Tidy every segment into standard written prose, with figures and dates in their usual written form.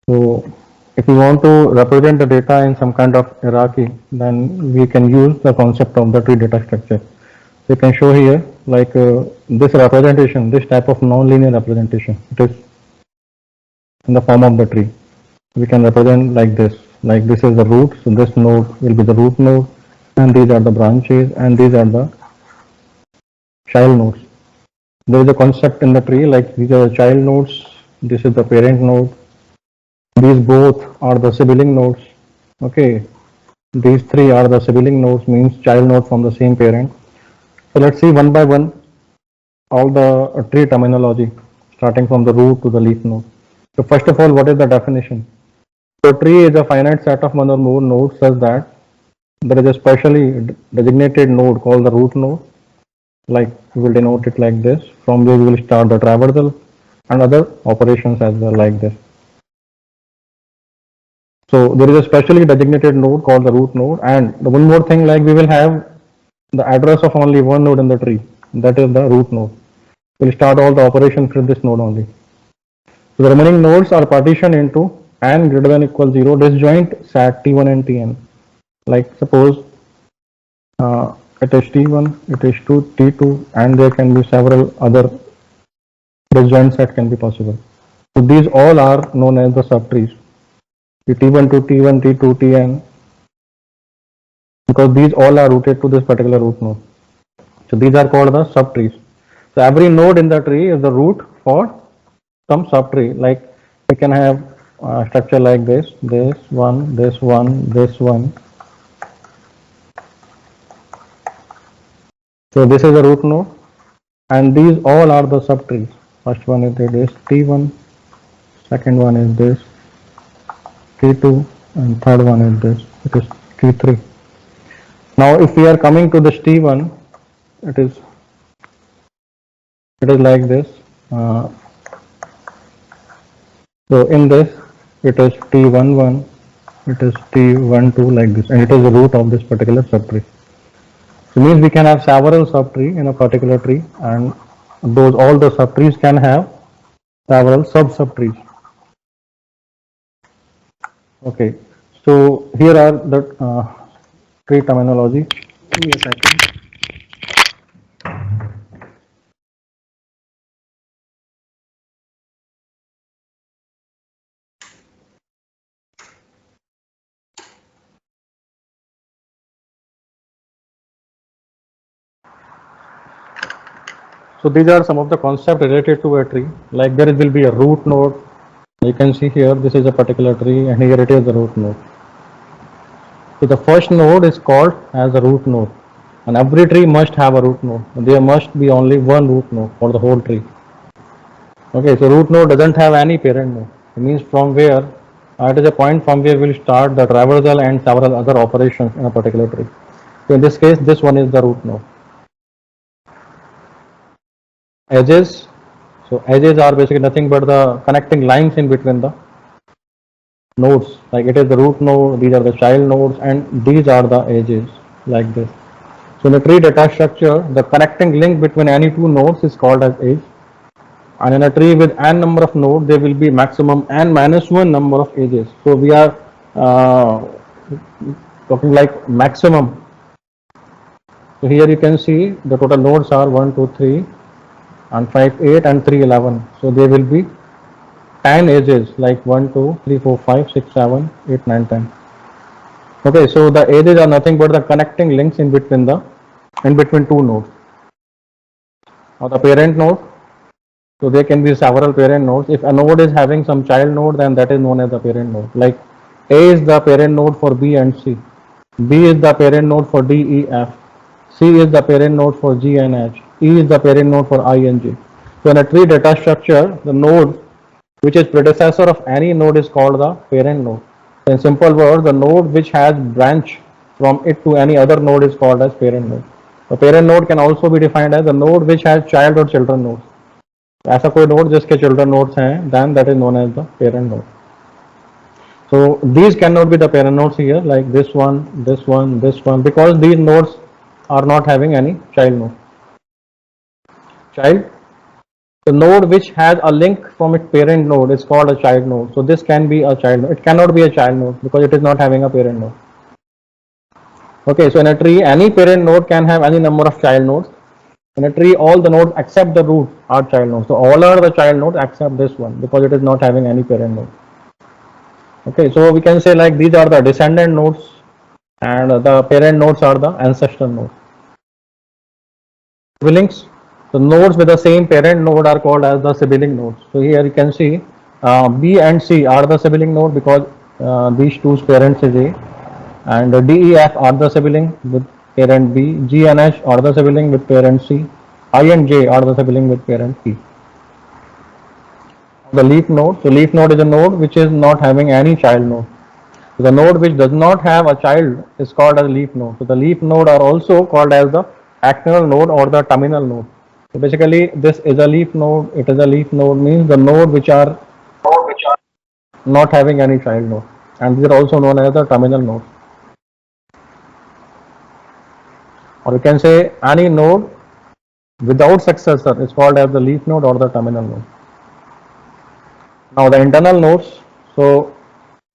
So if we want to represent the data in some kind of hierarchy, then we can use the concept of the tree data structure. So you can show here like this representation, this type of non-linear representation. It is in the form of the tree. We can represent like this. Like this is the root, so this node will be the root node, and these are the branches, and these are the child nodes. There is a concept in the tree like these are the child nodes, this is the parent node, these both are the sibling nodes. Okay, these three are the sibling nodes, means child node from the same parent. So let's see one by one all the tree terminology starting from the root to the leaf node. So first of all, what is the definition? So tree is a finite set of one or more nodes such that there is a specially designated node called the root node, like we will denote it like this, from where we will start the traversal and other operations as well like this. So there is a specially designated node called the root node, and the one more thing, like we will have the address of only one node in the tree, that is the root node. We'll start all the operations with this node only. So the remaining nodes are partitioned into n greater than equal 0 disjoint set t1 and tn. Like suppose it is t1, it is t2, and there can be several other disjoint set can be possible. So these all are known as the subtrees. T1 to T1, T2, Tn, because these all are rooted to this particular root node. So these are called the subtrees. So every node in the tree is the root for some subtree. Like we can have a structure like this, this one, this one, this one. So this is the root node, and these all are the subtrees. First one is this T1, second one is this T2, and third one is this, it is T3. Now if we are coming to this T1, it is like this. So in this it is T11, it is T12 like this, and it is the root of this particular subtree. So means we can have several subtree in a particular tree, and those all the subtrees can have several sub-subtrees. Okay, so here are the tree terminology. Give me a second. So these are some of the concepts related to a tree. Like there will be a root node. You can see here this is a particular tree, and here it is the root node. So the first node is called as a root node, and every tree must have a root node. There must be only one root node for the whole tree. Okay, so root node doesn't have any parent node. It means from where it is a point from where we'll start the traversal and several other operations in a particular tree. So in this case, this one is the root node. Edges. So edges are basically nothing but the connecting lines in between the nodes. Like it is the root node, these are the child nodes, and these are the edges like this. So in the tree data structure, the connecting link between any two nodes is called as edge. And in a tree with n number of nodes, there will be maximum n minus 1 number of edges. So we are talking like maximum. So here you can see the total nodes are 1, 2, 3, and 5, 8, and 3, 11. So there will be 10 edges like 1, 2, 3, 4, 5, 6, 7, 8, 9, 10. Okay, so the edges are nothing but the connecting links in between two nodes. Or the parent node. So there can be several parent nodes. If a node is having some child node, then that is known as the parent node. Like A is the parent node for B and C. B is the parent node for D, E, F. C is the parent node for G and H. E is the parent node for I and J. So in a tree data structure, the node which is predecessor of any node is called the parent node. In simple words, the node which has branch from it to any other node is called as parent node. The parent node can also be defined as the node which has child or children nodes. ऐसा कोई node जिसके children nodes हैं, then that is known as the parent node. So these cannot be the parent nodes here, like this one, this one, this one, because these nodes are not having any child node. Child The node which has a link from its parent node is called a child node. So this can be a child node. It cannot be a child node because it is not having a parent node. Okay, so in a tree, any parent node can have any number of child nodes. In a tree, all the nodes except the root are child nodes. So all are the child nodes except this one because it is not having any parent node. Okay, so we can say like these are the descendant nodes and the parent nodes are the ancestor nodes. Siblings, the nodes with the same parent node are called as the sibling nodes. So here you can see B and C are the sibling node because these two parents is A, and D, E, F are the sibling with parent B, G and H are the sibling with parent C, I and J are the sibling with parent P. The leaf node, so leaf node is a node which is not having any child node. So the node which does not have a child is called as leaf node. So the leaf node are also called as the axonal node or the terminal node. So basically this is a leaf node, it is a leaf node means the node which are not having any child node, and these are also known as the terminal node. Or you can say any node without successor is called as the leaf node or the terminal node. Now the internal nodes, so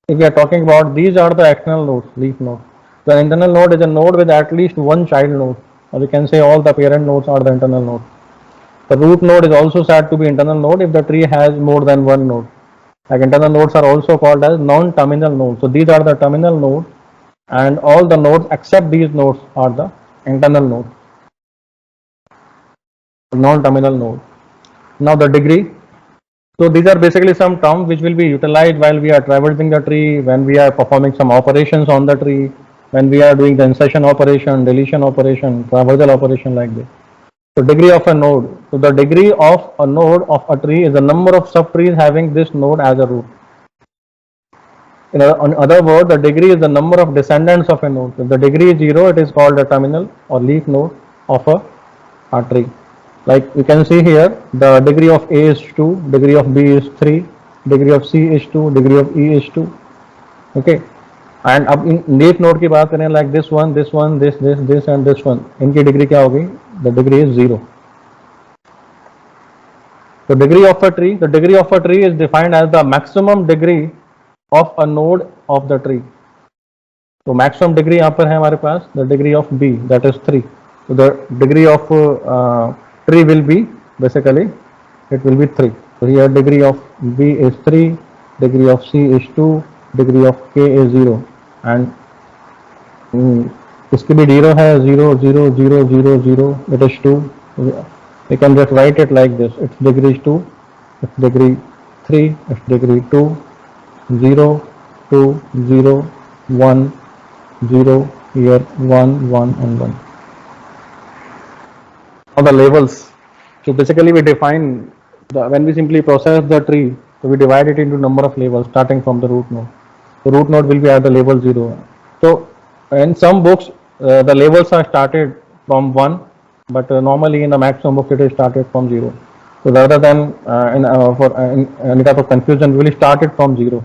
if we are talking about these are the external nodes, leaf node. The internal node is a node with at least one child node, or we can say all the parent nodes are the internal node. The root node is also said to be internal node if the tree has more than one node. Like internal nodes are also called as non-terminal nodes. So these are the terminal nodes, and all the nodes except these nodes are the internal nodes, non-terminal node. Now the degree. So these are basically some terms which will be utilized while we are traversing the tree, when we are performing some operations on the tree, when we are doing the insertion operation, deletion operation, traversal operation like this. So degree of a node. So the degree of a node of a tree is the number of subtrees having this node as a root. In other words, the degree is the number of descendants of a node. If the degree is 0, it is called a terminal or leaf node of a tree. Like you can see here, the degree of A is 2, degree of B is 3, degree of C is 2, degree of E is 2. Okay, and अब इन leaf node की बात करें, like this one, this one, this and this one, इनकी degree क्या होगी? The degree is 0. The degree of a tree, the degree of a tree is defined as the maximum degree of a node of the tree. तो maximum degree यहाँ पर है हमारे पास, the degree of B, that is 3. So the degree of tree will be basically it will be 3. So here degree of B is 3, degree of C is 2, degree of K is 0, and इसकी भी 0 है, 0 0 0 0 0, it is 2. We can just write it like this, its degree is 2, its degree 3, its degree 2, 0 2 0 1 0, here 1 1 and 1. Now the levels. So basically we define when we simply process the tree, so we divide it into number of levels starting from the root node. The root node will be at the level 0. So in some books the levels are started from 1, but normally in the maximum book it is started from 0. So rather than for any type of confusion, we will start it from 0.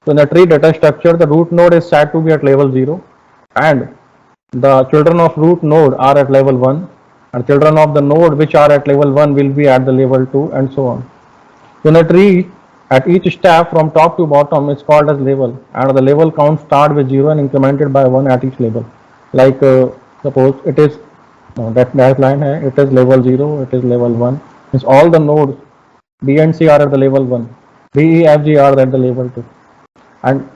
So in the tree data structure, the root node is said to be at level 0, and the children of root node are at level 1, and children of the node which are at level 1 will be at the level 2, and so on. So in a tree, at each step from top to bottom is called as level, and the level count start with 0 and incremented by 1 at each level. Like suppose it is that line hai, it is level 0, it is level 1. Means all the nodes B and C are at the level 1, D, E, F, G are at the level 2, and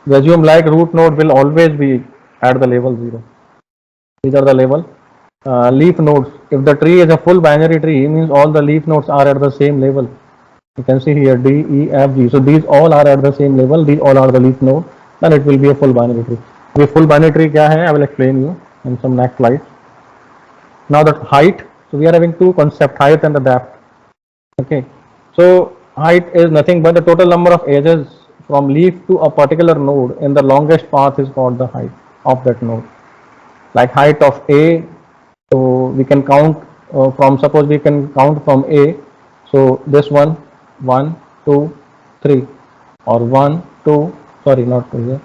we assume like root node will always be at the level 0. These are the level. Leaf nodes. If the tree is a full binary tree, means all the leaf nodes are at the same level. You can see here D, E, F, G. So these all are at the same level. These all are the leaf node. Then it will be a full binary tree. The full binary tree क्या है? I will explain you in some next slide. Now the height. So we are having two concepts, height and the depth. Okay. So height is nothing but the total number of edges from leaf to a particular node in the longest path is called the height of that node. Like height of A. So we can count from, suppose we can count from A. So this one, 1, 2, 3, or 1, 2, sorry, not 2 here,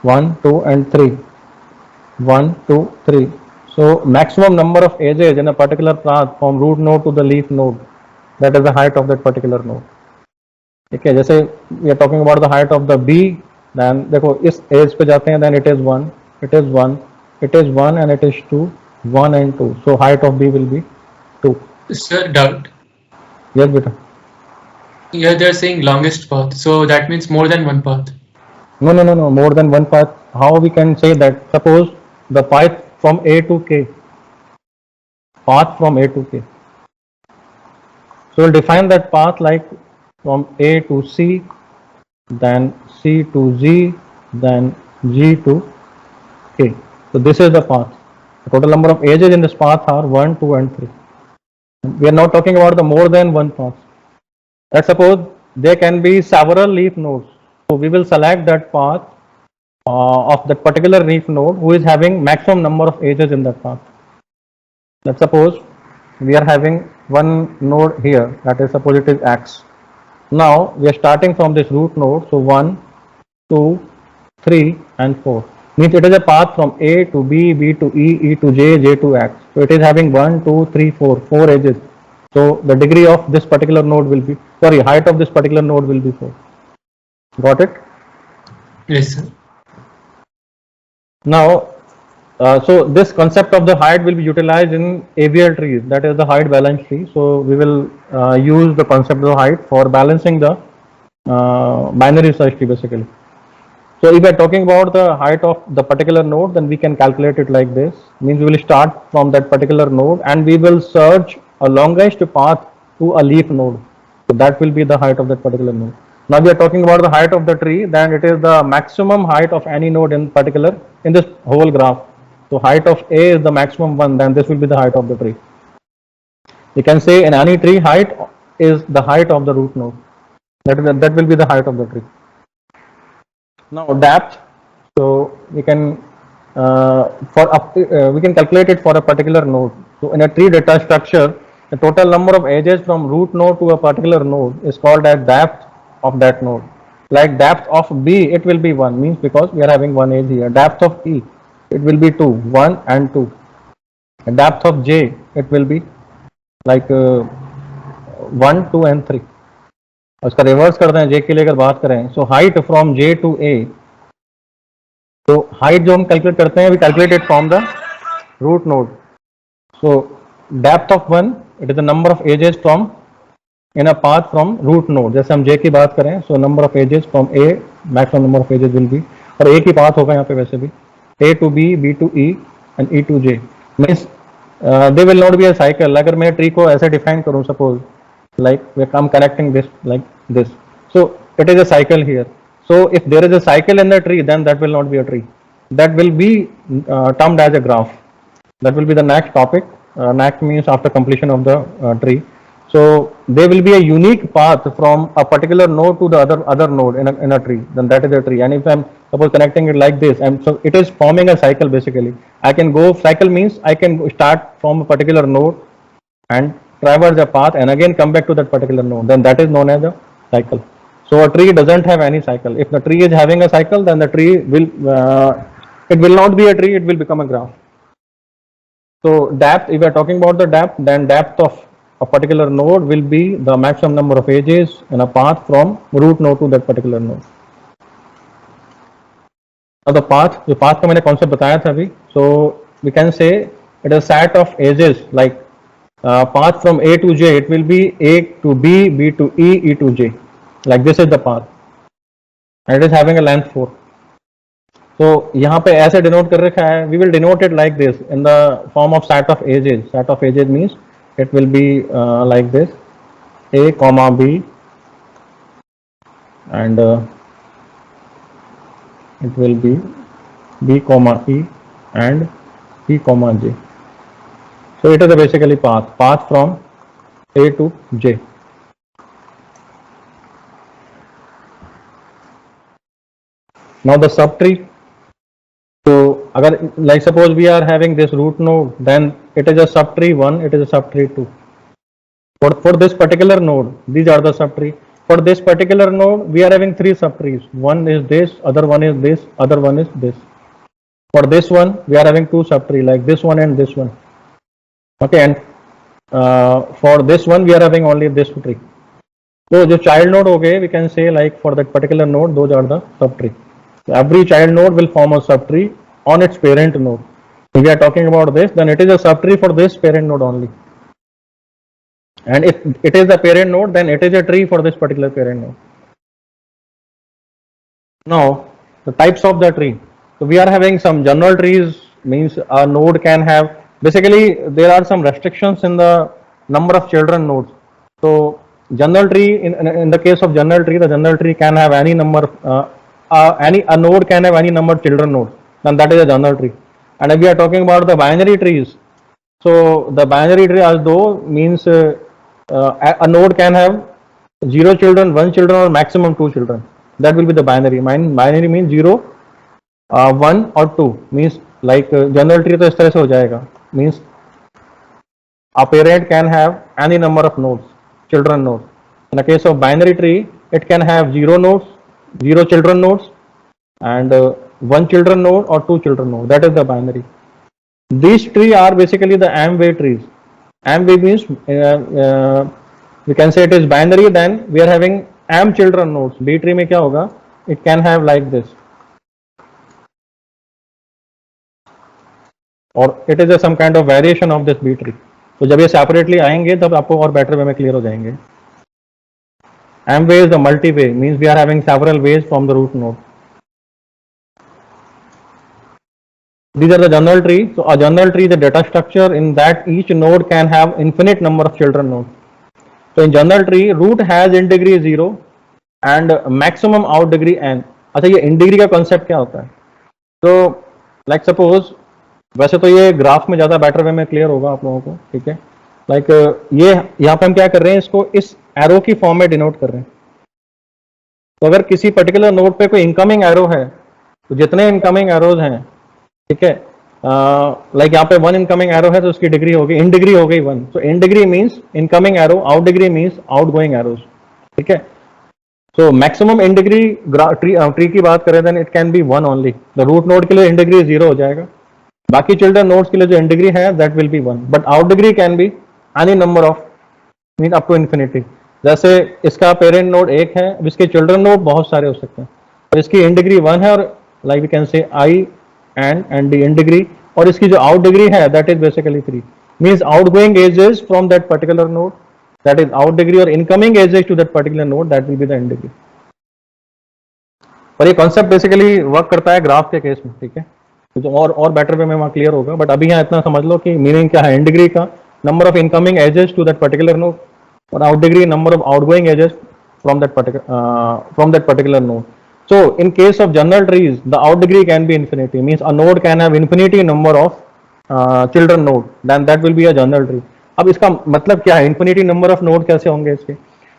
1, 2 and 3, 1, 2, 3. So maximum number of edges in a particular path from root node to the leaf node that is the height of that particular node. ठीक है, जैसे we are talking about the height of the B, then देखो इस edge पे जाते हैं, then it is 1, it is 1, it is 1 and it is 2, 1 and 2. So height of B will be 2. Sir, doubt. Yes, beta. Here they are saying longest path, so that means more than one path. No, more than one path. How we can say that? Suppose the path from A to K. Path from A to K. So we'll define that path like from A to C, then C to G, then G to K. So this is the path. The total number of edges in this path are 1, 2 and 3. We are not talking about the more than one path. Let's suppose there can be several leaf nodes. So we will select that path of that particular leaf node who is having maximum number of edges in that path. Let's suppose we are having one node here, that is suppose it is X. Now we are starting from this root node, so 1, 2, 3 and 4. Means it is a path from A to B, B to E, E to J, J to X. So it is having 1, 2, 3, 4 edges. So the degree of this particular node will be, height of this particular node will be 4. Got it? Yes, sir. Now, so this concept of the height will be utilized in AVL trees, that is the height balance tree. So we will use the concept of the height for balancing the binary search tree basically. So if we are talking about the height of the particular node, then we can calculate it like this. Means we will start from that particular node and we will search a longest path to a leaf node. So that will be the height of that particular node. Now we are talking about the height of the tree, then it is the maximum height of any node in particular in this whole graph. So height of A is the maximum one, then this will be the height of the tree. You can say in any tree height is the height of the root node. That will be the height of the tree. Now depth, so we can we can calculate it for a particular node. So in a tree data structure, the total number of edges from root node to a particular node is called as depth of that node. Like depth of B, it will be 1, means because we are having one edge here. Depth of E, it will be 2, 1 and 2. The depth of J, it will be like 1, 2 and 3. उसका reverse करते हैं, J के लिए अगर बात करें, so height from J to A, तो height जो हम कैलकुलेट करते हैं, we calculate it from the root node. So depth of 1, it is the number of edges from in a path from root node. जैसे हम J की बात करें, so number of edges from A, maximum number of edges will be, और A की बात होगा यहाँ पे वैसे भी, A to B, B to E and E to J. Means they will not be a cycle. अगर मैं ट्री को ऐसे डिफाइन करूँ, suppose like I'm connecting this like this, so it is a cycle here. So if there is a cycle in the tree, then that will not be a tree. That will be termed as a graph. That will be the next topic. Next means after completion of the tree. So there will be a unique path from a particular node to the other node in a tree. Then that is a tree. And if I'm suppose connecting it like this, and so it is forming a cycle basically. I can go, cycle means I can start from a particular node and traverse a path and again come back to that particular node. Then that is known as a cycle. So a tree doesn't have any cycle. If the tree is having a cycle, then the tree will it will not be a tree. It will become a graph. So depth, if we are talking about the depth, then depth of a particular node will be the maximum number of edges in a path from root node to that particular node. Now the path का मैंने concept बताया था अभी. So we can say it is a set of edges like path from A to J. It will be A to B, B to E, E to J. Like this is the path, and it is having a length 4. So यहाँ पे ऐसे denote कर रखा है. We will denote it like this in the form of set of edges. Set of edges means it will be like this: A comma B, and it will be B comma E and E comma J. So it is basically path from A to J. Now the subtree. So agar, like suppose we are having this root node, then it is a subtree 1, it is a subtree 2. For this particular node, these are the subtree. For this particular node, we are having 3 subtrees. One is this, other one is this, other one is this. For this one, we are having 2 subtree like this one and this one. Okay, and For this one we are having only this tree. So जो child node हो गए, we can say like for that particular node, those are the subtree. So every child node will form a subtree on its parent node. If we are talking about this, then it is a subtree for this parent node only. And if it is a parent node, then it is a tree for this particular parent node. Now, the types of the tree. So we are having some general trees, means a node can have, basically there are some restrictions in the number of children nodes. So general tree, in the case of general tree, the general tree can have any number, a node can have any number of children nodes, then that is a general tree. And if we are talking about the binary trees, so the binary tree although means a node can have 0 children, 1 children or maximum 2 children. That will be the binary. Binary means 0, 1 or 2. Means like general tree तो इस तरह से हो जाएगा. Means a parent can have any number of nodes, children nodes. In the case of binary tree, it can have 0 nodes, 0 children nodes, and 1 children node or 2 children node. That is the binary. These trees are basically the Amway trees. Amway means we can say it is binary. Then we are having M children nodes. B tree में क्या होगा? It can have like this, or it is a some kind of variation of this B tree. तो जब ये separately आएंगे तब आपको और better way में clear हो जाएंगे. Amway is the multi-way, means we are having several ways from the root node. These are the general tree. So a general tree is a data structure in that each node can have infinite number of children nodes. So in general tree, root has in degree 0 and maximum out degree n. अच्छा ये in degree का concept क्या होता है? तो like suppose, वैसे तो ये ग्राफ में ज़्यादा बेटर वे में क्लियर होगा आप लोगों को, ठीक है? लाइक ये यहाँ पे हम क्या कर रहे हैं, इसको इस एरो की फॉर्म में डिनोट कर रहे हैं. तो अगर किसी पर्टिकुलर नोड पे कोई इनकमिंग एरो है, तो जितने इनकमिंग एरोज हैं, ठीक है, लाइक यहाँ पे 1 इनकमिंग एरो है तो उसकी डिग्री होगी, इन डिग्री हो गई 1. So in degree means incoming arrow, out degree means out going arrows, ठीक है. So maximum in degree tree की बात करें then it can be 1 only. The root node के लिए इन डिग्री 0 हो जाएगा, बाकी चिल्ड्रन नोड्स के लिए जो इन डिग्री है that will be 1. But out degree can be any number of, mean up to infinity. जैसे इसका पेरेंट नोड 1 है, अब इसके चिल्ड्रन नोड बहुत सारे हो सकते हैं, तो इसकी इन डिग्री 1 है, और like we can say I and the in degree, और इसकी जो out degree है that is basically 3. means outgoing edges from that particular node, that is out degree, और incoming edges to that particular node, that will be the in degree. और ये concept basically work करता है graph के case में, ठीक है, तो और बेटर वे में वहाँ क्लियर होगा. बट अभी यहाँ इतना समझ लो कि मीनिंग क्या है. इन डिग्री का number of incoming edges to that particular node, और out degree number of outgoing edges from that particular node. So in case of general trees, the out degree can be infinity, means a node can have infinity number of children node, then that will be a general tree. अब इसका मतलब क्या है, infinity number of node कैसे होंगे इसके?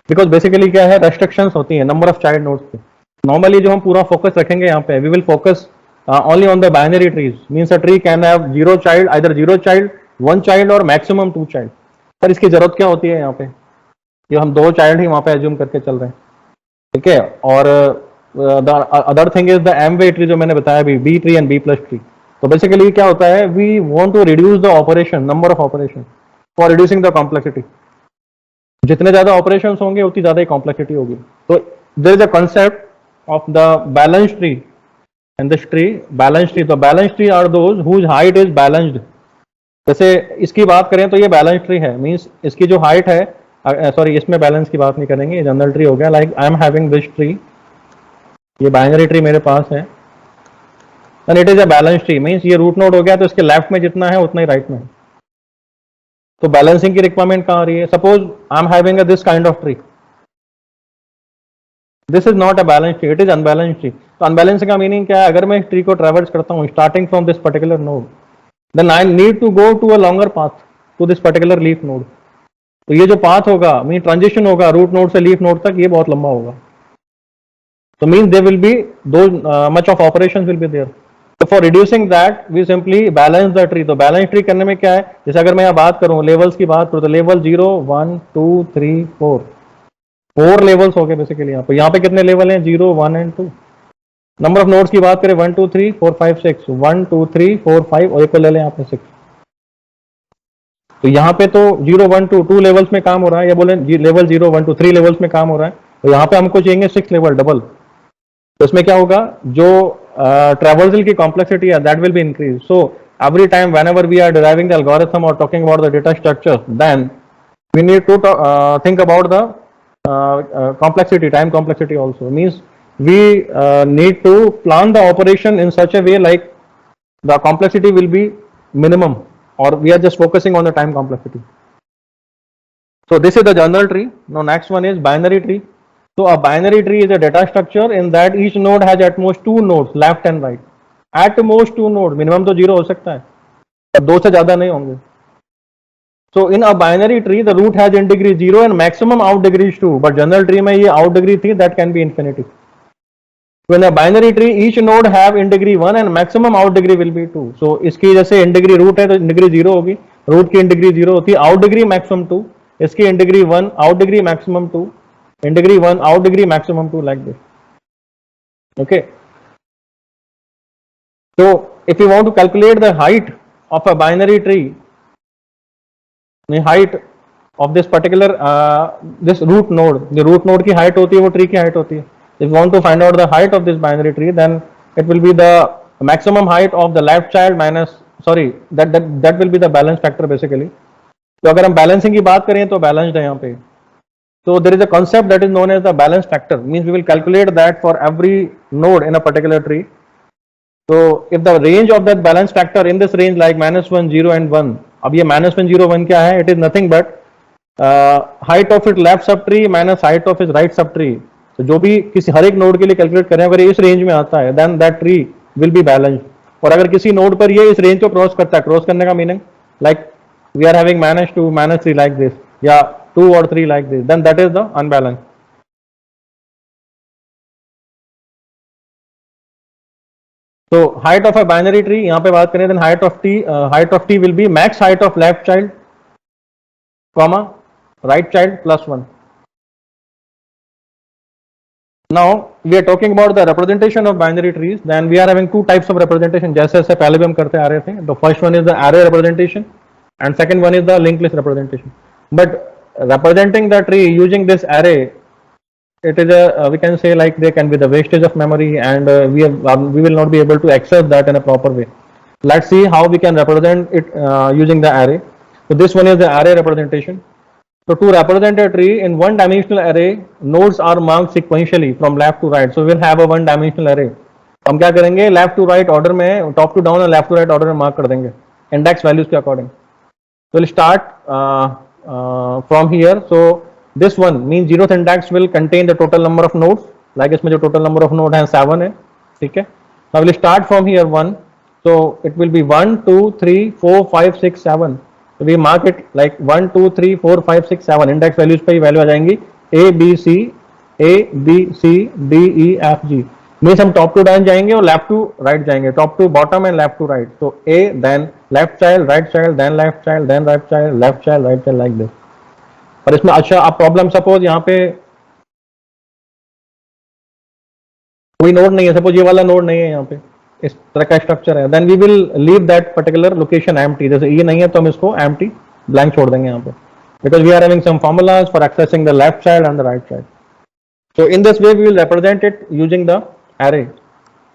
Because basically क्या है, restrictions होती हैं number of child nodes पे. Normally जो हम पूरा focus रखेंगे यहाँ पे, we will focus only on the binary trees, means a tree can have 0 child, either 0 child, 1 child or maximum 2 child. पर इसकी जरूरत क्या होती है यहाँ पे, ये हम 2 child ही वहाँ पे assume करके चल रहे हैं, ठीक है. और the other thing is the Amway tree जो मैंने बताया अभी, B tree and B plus tree. तो basically क्या होता है, we want to reduce the operation, number of operation for reducing the complexity. जितने ज़्यादा operations होंगे उतनी ज़्यादा ही complexity होगी. तो there is a concept of the balanced tree and this tree, balanced tree. तो balanced tree are those whose height is balanced. जैसे इसकी बात करें तो ये balanced tree है, means इसकी जो height है, सॉरी इसमें बैलेंस की बात नहीं करेंगे, ये जनरल ट्री हो गया. Like I am having this tree, ये बाइनरी ट्री मेरे पास है, and it is a balance tree, means ये रूट नोड हो गया तो इसके लेफ्ट में जितना है उतना ही राइट में है. तो बैलेंसिंग की रिक्वायरमेंट कहाँ आ रही है? Suppose I am having this kind of tree, this is not a balance tree, it is unbalance tree. तो अनबैलेंसिंग का मीनिंग क्या है? अगर मैं ट्री को ट्रेवर्स करता हूँ starting from this particular node, then I need to go to a longer path to this particular leaf node. तो ये जो पाथ होगा, मीन ट्रांजिशन होगा रूट नोड से लीफ नोड तक, ये बहुत लंबा होगा. So means there will be those much of operations will be there. So for reducing that, we simply balance the tree. तो balance tree करने में क्या है, जैसे अगर मैं यहाँ बात करूँ levels की बात करूँ, तो level 0, 1, 2, 3, 4 levels हो गए बेसिकली. यहाँ पे कितने लेवल हैं? 0, 1 and 2. नंबर ऑफ नोड्स की बात करें 1, 2, 3, 4, 5, 6. 1, 2, 3, 4, 5 और एक को ले लें यहाँ पे 6. तो यहाँ पे तो 0 1 2 2 लेवल्स में काम हो रहा है, या बोले लेवल 0 1 2 3 लेवल्स में काम हो रहा है, तो यहाँ पे हमको चाहिए 6 लेवल डबल। तो इसमें क्या होगा, जो ट्रैवर्सल की कॉम्प्लेक्सिटी है that will be increase. So every time whenever we are deriving the algorithm or talking about the data structure, then we need to think about the complexity, time complexity also. Means we need to plan the operation in such a way like the complexity will be minimum, or we are just focusing on the time complexity. So this is the general tree. Now next one is binary tree. So a binary tree is a data structure in that each node has at most 2 nodes, left and right. At most 2 nodes, minimum तो 0 हो सकता है, अब 2 से ज़्यादा नहीं होंगे. So in a binary tree, the root has in degree 0 and maximum out degree is 2. But general tree में ये out degree थी, that can be infinity. So in a binary tree, each node have in degree 1 and maximum out degree will be 2. So इसकी जैसे in degree root है तो in degree 0 होगी, root की in degree 0 होती है, out degree maximum 2, इसकी in degree 1, out degree maximum 2, in degree 1, out degree maximum 2, like this. Okay. So if you want to calculate the height of a binary tree, the height of this particular this root node, the root node की height होती है वो tree की height होती है. If you want to find out the height of this binary tree, then it will be the maximum height of the left child minus, sorry, that will be the balance factor basically. तो अगर हम balancing की बात करें तो balanced है यहाँ पे. So there is a concept that is known as the balance factor. Means we will calculate that for every node in a particular tree. So if the range of that balance factor in this range like -1, 0 and 1, अब ये -1, 0, 1 क्या है? It is nothing but height of its left subtree minus height of its right subtree. तो जो भी किसी हर एक node के लिए कैलकुलेट करें, अगर इस रेंज में आता है then that tree will be balanced. और अगर किसी नोड पर ये इस रेंज को क्रॉस करता है, क्रॉस करने का meaning like we are having -2, -3 like this, या 2 or 3 like this, then that is the unbalanced. So height of a binary tree यहाँ पे बात करें then height of t will be max height of left child comma right child plus 1. Now we are talking about the representation of binary trees. Then we are having two types of representation. जैसे जैसे पहले भी हम करते आ रहे थे. The first one is the array representation and second one is the linked list representation. But representing the tree using this array, it is a we can say like there can be the wastage of memory and we will not be able to access that in a proper way. Let's see how we can represent it using the array. So this one is the array representation. So to represent a tree in one dimensional array, nodes are marked sequentially from left to right. So we will have a one dimensional array. हम क्या करेंगे, left to right order में, top to down और left to right order में mark कर देंगे index values के according. So we'll start from here. So this one means zeroth index will contain the total number of nodes. Like इसमें जो total number of node है 7 है, ठीक है. Now we'll start from here 1. So it will be 1 2 3 4 5 6 7. So we mark it like 1 2 3 4 5 6 7. Index values पे ही value आ जाएंगी A B C D E F G. Means हम top to down जाएंगे और left to right जाएंगे, top to bottom and left to right. तो A then left child right child then left child then right child left child right child like this. और इसमें अच्छा आप problem suppose यहाँ पे कोई नोड नहीं है, सपोज ये वाला नोड नहीं है, यहाँ पे इस तरह का स्ट्रक्चर है, then we will leave that particular location empty. जैसे ये नहीं है तो हम इसको एम्प्टी ब्लैंक छोड़ देंगे यहाँ पे, because we are having some formulas for accessing the left child and the right child. So in this way we will represent it using the array.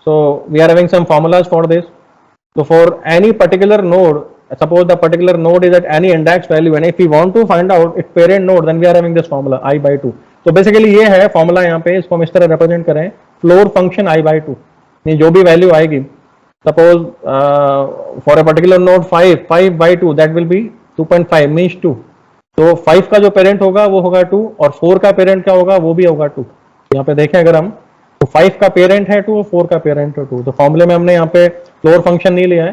So we are having some formulas for this. So for any particular node, suppose the particular node is at any index value and if we want to find out its parent node, then we are having this formula I by 2. So basically ये है formula यहाँ पे, इसको हम इस तरह represent करें, floor function I by 2. नहीं जो भी वैल्यू आएगी, suppose for a particular node 5 by 2 that will be 2.5 means 2. तो 5 का जो पेरेंट होगा वो होगा 2 और 4 का पेरेंट क्या होगा वो भी होगा 2. यहाँ पे देखें अगर हम, तो 5 का पेरेंट है 2 और 4 का पेरेंट है 2. तो फॉर्मूले में हमने यहाँ पे फ्लोर फंक्शन नहीं लिया है.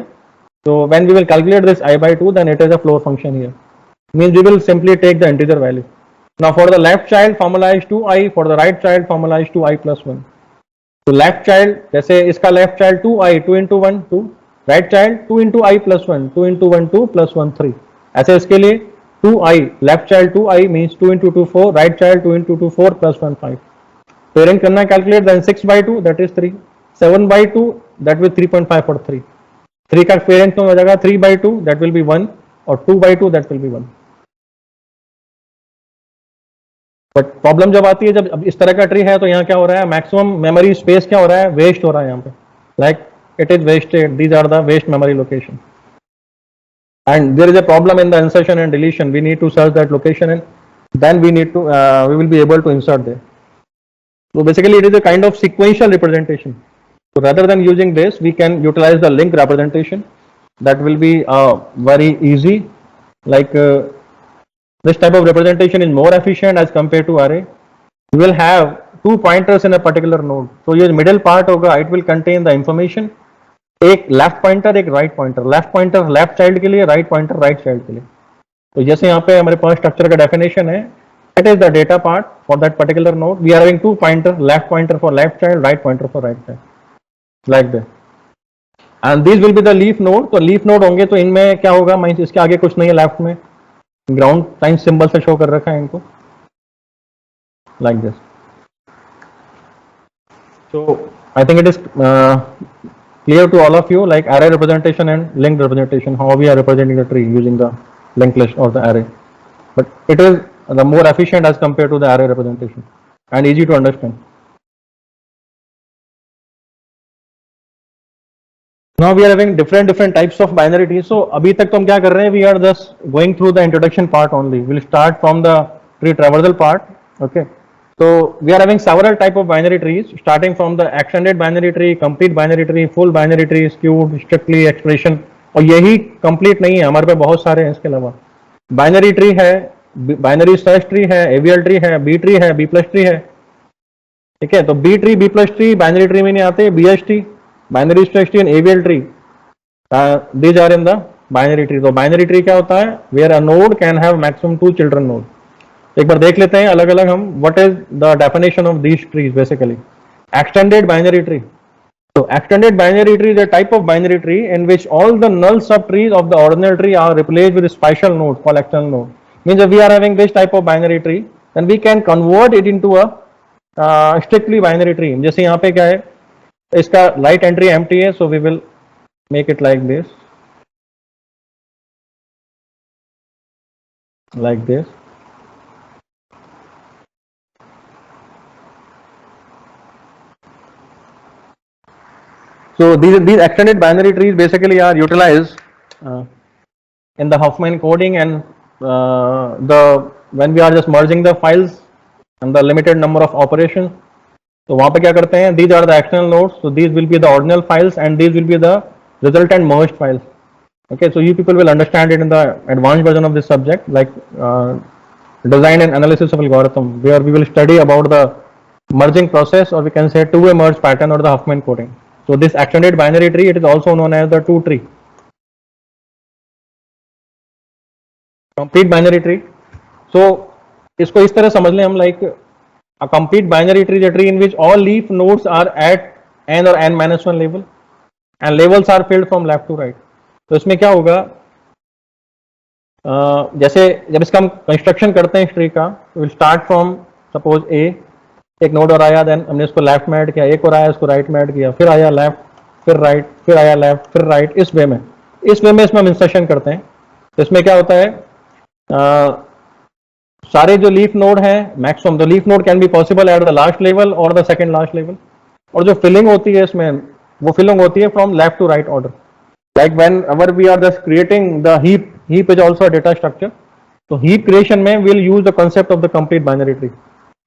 तो when we will calculate this I by 2 then it is a floor function here. Means we will simply take the integer value. Now for the left child formula is 2i, for the right child formula is 2i plus 1. तो left child जैसे इसका left child 2i 2 into 1 2, right child 2 into i plus 1 2 into 1 2 plus 1 3. ऐसे इसके लिए 2i, left child 2i means 2 into 2 4, right child 2 into 2 4 plus 1 5. Parent करना calculate, then 6 by 2 that is 3, 7 by 2 that will 3.5 for 3. 3 का parent तो हो जाएगा 3 by 2 that will be 1, और 2 by 2 that will be 1. But problem जब आती है, जब अब इस तरह का ट्री है तो यहाँ क्या हो रहा है, मैक्सिमम मेमोरी स्पेस क्या हो रहा है, वेस्ट हो रहा है यहाँ पे, like it is wasted, these are the waste memory location, and there is a problem in the insertion and deletion. We need to search that location and then we will be able to insert there. So basically it is a kind of sequential representation. So rather than using this, we can utilize the link representation. That will be very easy. Like this type of representation is more efficient as compared to array. We will have 2 pointers in a particular node. So ये middle part होगा, it will contain the information. एक left pointer, एक write pointer, left pointer left child के लिए, write pointer right child के लिए. तो जैसे यहाँ पे हमारे पास स्ट्रक्चर का डेफिनेशन है, it is the data part for that particular node. We are having 2 pointer, left pointer for left child, right pointer for right child, like that. And this will be the leaf node. तो leaf node होंगे तो इनमें क्या होगा, means इसके आगे कुछ नहीं है, लेफ्ट में ग्राउंड टाइम सिंबल से शो कर रखा है इनको, like this. So I think it is clear to all of you, like array representation and linked representation, how we are representing the tree using the linked list or the array. But it is the more efficient as compared to the array representation and easy to understand. Now we are having different types of binary trees. So अभी तक तो हम क्या कर रहे हैं, we are just going through the introduction part only. We'll start from the tree traversal part. Okay. So we are having several type of binary trees, starting from the extended binary tree, complete binary tree, full binary tree, skewed, strictly, expression. और यही complete नहीं है, हमारे पे बहुत सारे हैं इसके अलावा. Binary tree है, binary search tree है, AVL tree है, B tree है, B plus tree है. ठीक है, तो B tree, B plus tree binary tree में नहीं आते, BST, binary search tree and AVL tree. These are in the binary tree. तो binary tree क्या होता है, where a node can have maximum 2 children node. एक बार देख लेते हैं अलग अलग हम, what is the definition of these trees. Basically extended binary tree. तो extended binary tree is a type of binary tree in which all the null sub trees of the original tree are replaced with special node called external node. Means we are having this type of binary tree, then we can convert it into a strictly binary tree. जैसे यहाँ पे क्या है, इसका light entry empty है, so we will make it like this, like this. So these extended binary trees basically are utilized in the Huffman coding and when we are just merging the files and the limited number of operations. तो वहाँ पे क्या करते हैं, these are the external nodes, so these will be the original files and these will be the resultant merged files. Okay, so you people will understand it in the advanced version of this subject, like design and analysis of algorithm, where we will study about the merging process, or we can say two-way merge pattern or the Huffman coding. So this extended binary tree, it is also known as the 2 tree. Complete binary tree. So इसको इस तरह समझ लें हम, like a complete binary tree is a tree in which all leaf nodes are at n or n minus 1 level and labels are filled from left to right. तो इसमें क्या होगा, जैसे जब इसका हम कंस्ट्रक्शन करते हैं इस ट्री का, विल स्टार्ट फ्रॉम सपोज ए, एक नोड और आया, देन हमने इसको लेफ्ट में ऐड किया, एक और आया इसको राइट में ऐड किया, फिर आया लेफ्ट, फिर राइट, फिर आया लेफ्ट, फिर राइट. इस वे में इसमें हम इंसर्शन करते हैं. तो इसमें क्या होता है, सारे जो लीफ नोड हैं, maximum the leaf node can be possible at the last level और द सेकंड लास्ट लेवल. और जो फिलिंग होती है इसमें, वो फिलिंग होती है from left to right order. Like whenever we are just creating the heap is also data structure. तो हीप क्रिएशन में we will use the concept of the complete binary tree.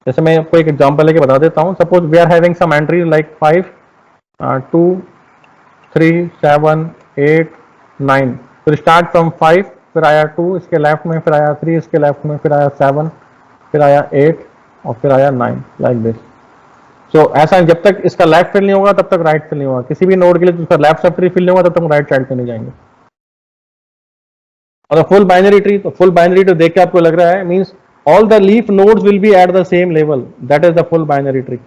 जैसे मैं आपको एक example लेके बता देता हूँ. Suppose we are having some entries like 5, 2, 3, 7, 8, 9. फिर स्टार्ट फ्रॉम 5, फिर आया 2 इसके लेफ्ट में, फिर आया 3 इसके लेफ्ट में, फिर आया 7, फिर आया 8 और फिर आया 9, लाइक दिस. सो ऐसा जब तक इसका लेफ्ट फिल नहीं होगा तब तक राइट फिल नहीं होगा. किसी भी नोड के लिए उसका लेफ्ट सब ट्री फिल नहीं होगा तब तक हम राइट चाइल्ड पे नहीं जाएंगे. और फुल बाइनरी ट्री, तो फुल बाइनरी ट्री देख के आपको लग रहा है, means all the leaf nodes will be at the same level. That is the full binary tree.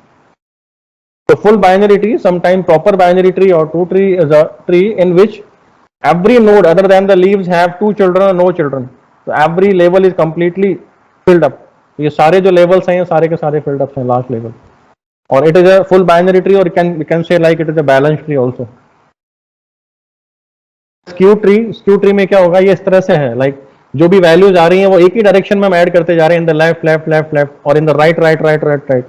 So full binary tree, sometime proper binary tree or 2 tree is a tree in which every node other than the leaves have 2 children or no children. So every level is completely filled up. So ये सारे जो levels हैं, सारे के सारे filled up हैं last level. और it is a full binary tree, or we can say like it is a balanced tree also. Skew tree में क्या होगा, ये इस तरह से है, लाइक जो भी वैल्यूज आ रही हैं वो एक ही डायरेक्शन में हम ऐड करते जा रहे हैं, in the left left left left और in the right right right right right,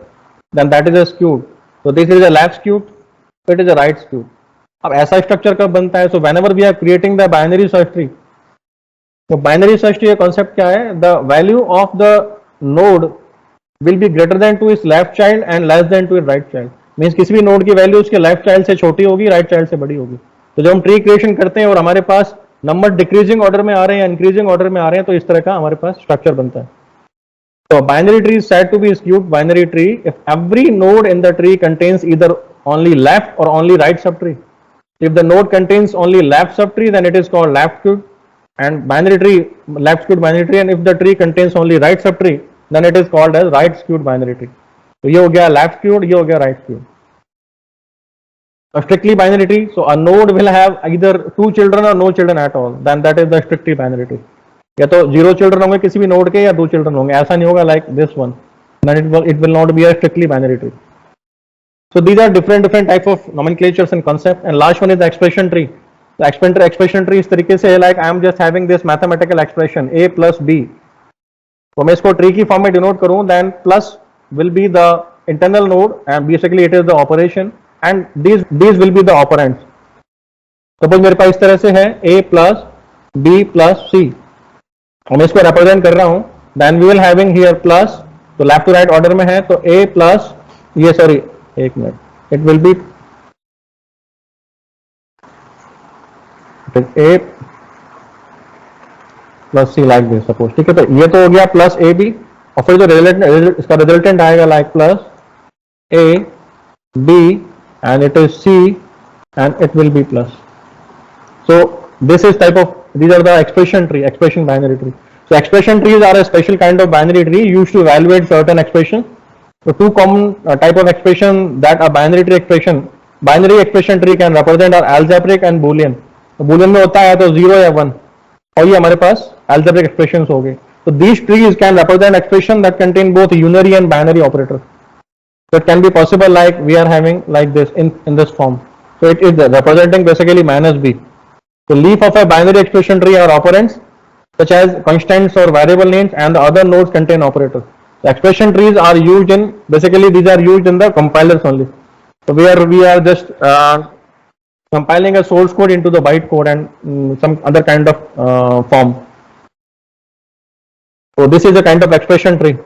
then that is a skewed. So this is a left skewed, it is a right skewed. अब ऐसा structure कब बनता है? So whenever we are creating the binary search tree, तो binary search tree का concept क्या है? The value of the node will be greater than to its left child and less than to its right child. Means किसी भी node की value उसके left child से छोटी होगी, राइट चाइल्ड से बड़ी होगी. तो जब हम ट्री क्रिएशन करते हैं और हमारे पास नंबर डिक्रीजिंग ऑर्डर में आ रहे हैं, इंक्रीजिंग ऑर्डर में आ रहे हैं, तो इस तरह का हमारे पास स्ट्रक्चर बनता है. So binary tree is said to be skewed binary tree if every node in the tree contains either only left or only right subtree. If the node contains only left subtree, then it is called left skewed and binary tree, left skewed binary tree, and if the tree contains only right subtree, then it is called as right skewed binary tree. So ये हो गया left skewed, ये हो गया right skewed. A strictly binary tree, so a node will have either 2 children or no children at all, then that is the strictly binary tree. या तो 0 children होंगे किसी भी नोड के या 2 चिल्ड्रन होंगे, ऐसा नहीं होगा like this one, then it will not be a strictly binary tree. So these are different different type of nomenclatures and concept. And last one is the expression tree. The expression tree इस तरीके से है, like I am just having this mathematical expression a plus b. तो मैं इसको tree की form में denote करूं, then plus will be the internal node and basically it is the operation and these will be the operands. Suppose मेरे पास इस तरह से है a plus b plus c, मैं इसको रिप्रेजेंट कर रहा हूं, then we will having here plus, तो लेफ्ट टू राइट ऑर्डर में है, तो a प्लस ये सॉरी एक minute, it will be a plus c like this suppose. ठीक है, तो ये तो हो गया प्लस ए बी, और फिर जो इसका रिजल्टेंट आएगा like plus a b and it is c and it will be plus. So this is type of, these are the expression tree, expression binary tree. So expression trees are a special kind of binary tree used to evaluate certain expressions. So two common type of expression that a binary tree expression, binary expression tree can represent are algebraic and boolean. तो boolean में होता है तो 0 या 1, और ये हमारे पास algebraic expressions हो गए. So these trees can represent expression that contain both unary and binary operators. So it can be possible like we are having like this in this form. So it is representing basically minus b. The leaf of a binary expression tree are operands such as constants or variable names, and the other nodes contain operators. The expression trees are used in, basically these are used in the compilers only. So we are just compiling a source code into the bytecode and some other kind of form. So this is a kind of expression tree.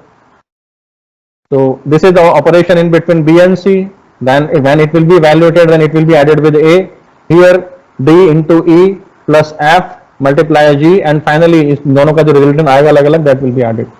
So this is the operation in between b and c. Then when it will be evaluated, then it will be added with a. Here d into e plus f multiply g, and finally इस दोनों का जो resultant आएगा अलग अलग, that will be added.